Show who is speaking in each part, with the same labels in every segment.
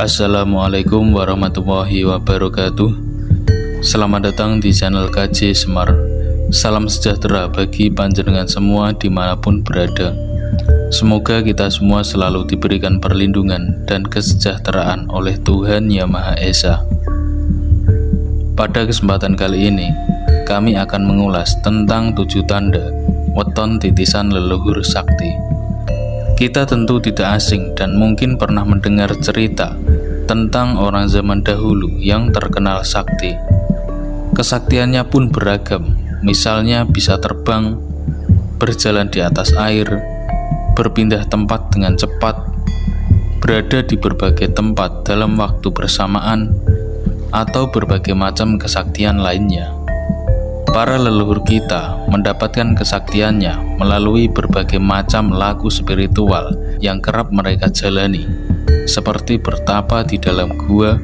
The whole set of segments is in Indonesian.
Speaker 1: Assalamualaikum warahmatullahi wabarakatuh. Selamat datang di channel KJ Semar. Salam sejahtera bagi panjenengan semua dimanapun berada. Semoga kita semua selalu diberikan perlindungan dan kesejahteraan oleh Tuhan Yang Maha Esa. Pada kesempatan kali ini, kami akan mengulas tentang 7 tanda weton titisan leluhur sakti. Kita tentu tidak asing dan mungkin pernah mendengar cerita tentang orang zaman dahulu yang terkenal sakti. Kesaktiannya pun beragam, misalnya bisa terbang, berjalan di atas air, berpindah tempat dengan cepat, berada di berbagai tempat dalam waktu bersamaan, atau berbagai macam kesaktian lainnya. Para leluhur kita mendapatkan kesaktiannya melalui berbagai macam laku spiritual yang kerap mereka jalani, seperti bertapa di dalam gua,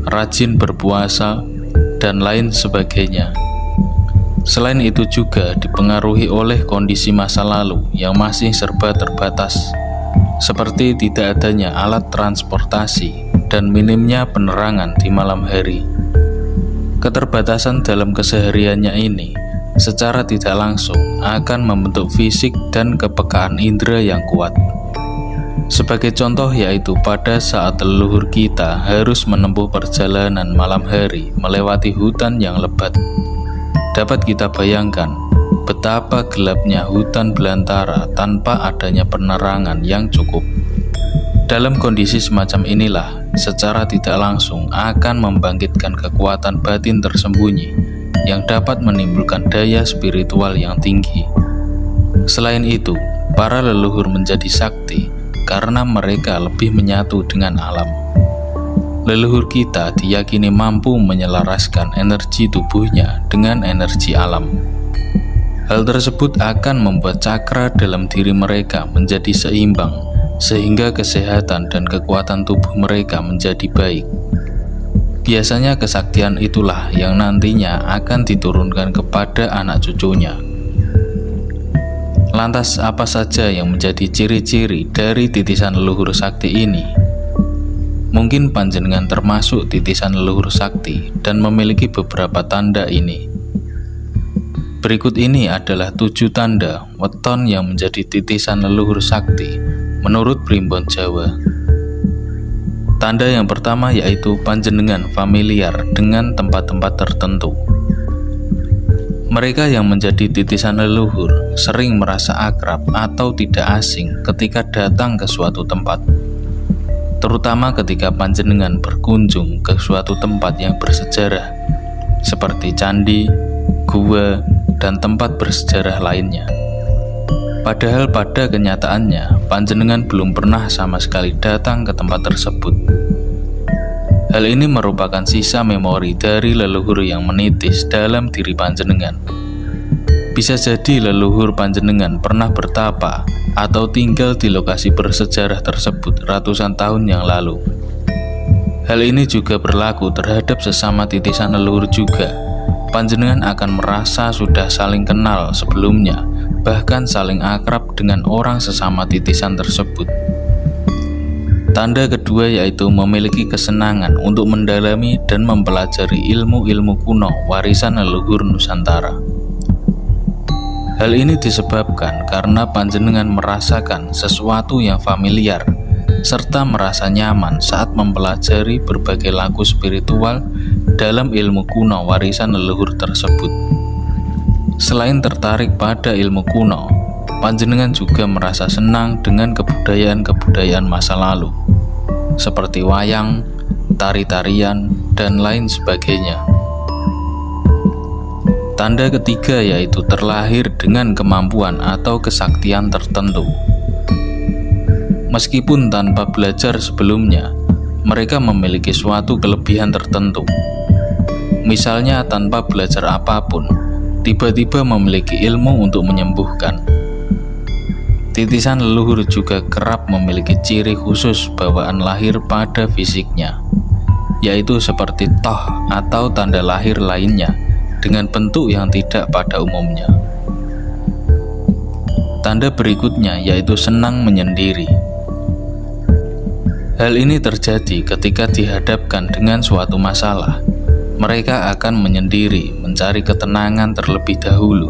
Speaker 1: rajin berpuasa, dan lain sebagainya. Selain itu juga dipengaruhi oleh kondisi masa lalu yang masih serba terbatas, seperti tidak adanya alat transportasi dan minimnya penerangan di malam hari. Keterbatasan dalam kesehariannya ini secara tidak langsung akan membentuk fisik dan kepekaan indera yang kuat. Sebagai contoh yaitu pada saat leluhur kita harus menempuh perjalanan malam hari melewati hutan yang lebat. Dapat kita bayangkan betapa gelapnya hutan belantara tanpa adanya penerangan yang cukup. Dalam kondisi semacam inilah, secara tidak langsung akan membangkitkan kekuatan batin tersembunyi yang dapat menimbulkan daya spiritual yang tinggi. Selain itu, para leluhur menjadi sakti karena mereka lebih menyatu dengan alam. Leluhur kita diyakini mampu menyelaraskan energi tubuhnya dengan energi alam. Hal tersebut akan membuat cakra dalam diri mereka menjadi seimbang, sehingga kesehatan dan kekuatan tubuh mereka menjadi baik. Biasanya kesaktian itulah yang nantinya akan diturunkan kepada anak cucunya. Lantas apa saja yang menjadi ciri-ciri dari titisan leluhur sakti ini? Mungkin panjenengan termasuk titisan leluhur sakti dan memiliki beberapa tanda ini. Berikut ini adalah 7 tanda weton yang menjadi titisan leluhur sakti menurut Primbon Jawa. Tanda yang pertama yaitu panjenengan familiar dengan tempat-tempat tertentu. Mereka yang menjadi titisan leluhur sering merasa akrab atau tidak asing ketika datang ke suatu tempat, terutama ketika panjenengan berkunjung ke suatu tempat yang bersejarah seperti candi, gua, dan tempat bersejarah lainnya. Padahal pada kenyataannya, panjenengan belum pernah sama sekali datang ke tempat tersebut. Hal ini merupakan sisa memori dari leluhur yang menitis dalam diri panjenengan. Bisa jadi leluhur panjenengan pernah bertapa atau tinggal di lokasi bersejarah tersebut ratusan tahun yang lalu. Hal ini juga berlaku terhadap sesama titisan leluhur juga. Panjenengan akan merasa sudah saling kenal sebelumnya, bahkan saling akrab dengan orang sesama titisan tersebut. Tanda kedua yaitu memiliki kesenangan untuk mendalami dan mempelajari ilmu-ilmu kuno warisan leluhur Nusantara. Hal ini disebabkan karena panjenengan merasakan sesuatu yang familiar serta merasa nyaman saat mempelajari berbagai laku spiritual dalam ilmu kuno warisan leluhur tersebut. Selain tertarik pada ilmu kuno, panjenengan juga merasa senang dengan kebudayaan-kebudayaan masa lalu, seperti wayang, tari-tarian, dan lain sebagainya. Tanda ketiga yaitu terlahir dengan kemampuan atau kesaktian tertentu. Meskipun tanpa belajar sebelumnya, mereka memiliki suatu kelebihan tertentu. Misalnya tanpa belajar apapun, tiba-tiba memiliki ilmu untuk menyembuhkan. Titisan leluhur juga kerap memiliki ciri khusus bawaan lahir pada fisiknya, yaitu seperti toh atau tanda lahir lainnya dengan bentuk yang tidak pada umumnya. Tanda berikutnya yaitu senang menyendiri. Hal ini terjadi ketika dihadapkan dengan suatu masalah. Mereka akan menyendiri, mencari ketenangan terlebih dahulu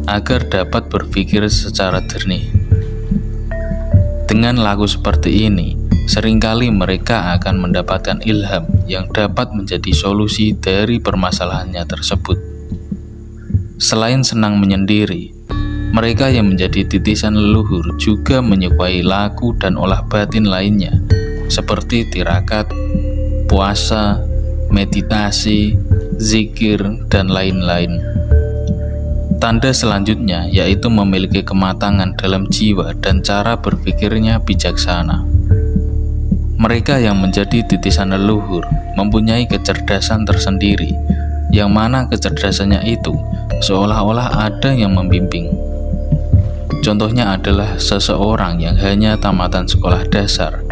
Speaker 1: agar dapat berpikir secara jernih. Dengan laku seperti ini, seringkali mereka akan mendapatkan ilham yang dapat menjadi solusi dari permasalahannya tersebut. Selain senang menyendiri, mereka yang menjadi titisan leluhur juga menyukai laku dan olah batin lainnya, seperti tirakat, puasa, meditasi, zikir, dan lain-lain. Tanda selanjutnya yaitu memiliki kematangan dalam jiwa dan cara berpikirnya bijaksana. Mereka yang menjadi titisan leluhur mempunyai kecerdasan tersendiri, yang mana kecerdasannya itu seolah-olah ada yang membimbing. Contohnya adalah seseorang yang hanya tamatan sekolah dasar,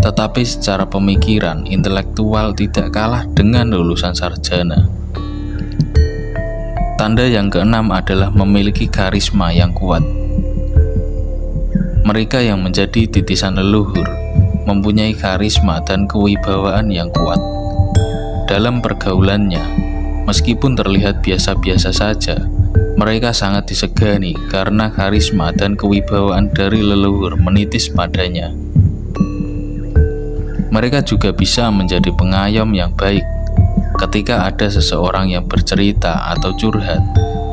Speaker 1: tetapi secara pemikiran intelektual tidak kalah dengan lulusan sarjana. Tanda yang keenam adalah memiliki karisma yang kuat. Mereka yang menjadi titisan leluhur mempunyai karisma dan kewibawaan yang kuat. Dalam pergaulannya, meskipun terlihat biasa-biasa saja, mereka sangat disegani karena karisma dan kewibawaan dari leluhur menitis padanya. Mereka juga bisa menjadi pengayom yang baik. Ketika ada seseorang yang bercerita atau curhat,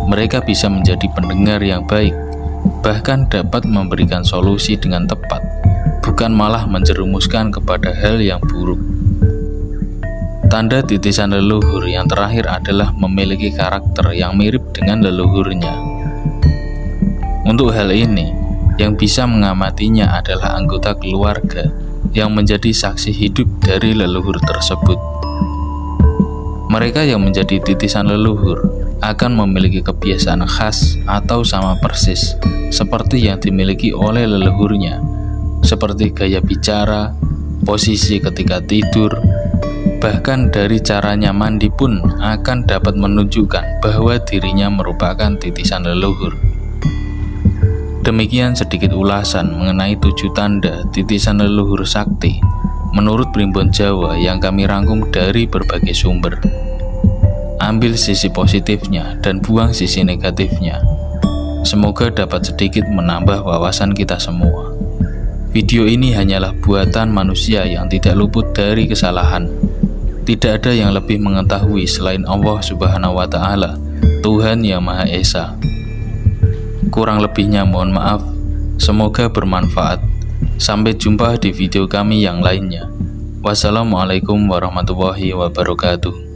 Speaker 1: mereka bisa menjadi pendengar yang baik, bahkan dapat memberikan solusi dengan tepat, bukan malah menjerumuskan kepada hal yang buruk. Tanda titisan leluhur yang terakhir adalah memiliki karakter yang mirip dengan leluhurnya. Untuk hal ini, yang bisa mengamatinya adalah anggota keluarga yang menjadi saksi hidup dari leluhur tersebut. Mereka yang menjadi titisan leluhur akan memiliki kebiasaan khas atau sama persis seperti yang dimiliki oleh leluhurnya, seperti gaya bicara, posisi ketika tidur, bahkan dari caranya mandi pun akan dapat menunjukkan bahwa dirinya merupakan titisan leluhur. Demikian sedikit ulasan mengenai 7 tanda titisan leluhur sakti menurut Primbon Jawa yang kami rangkum dari berbagai sumber. Ambil sisi positifnya dan buang sisi negatifnya. Semoga dapat sedikit menambah wawasan kita semua. Video ini hanyalah buatan manusia yang tidak luput dari kesalahan. Tidak ada yang lebih mengetahui selain Allah Subhanahu wa Ta'ala, Tuhan yang Maha Esa. Kurang lebihnya mohon maaf. Semoga bermanfaat. Sampai jumpa di video kami yang lainnya. Wassalamualaikum warahmatullahi wabarakatuh.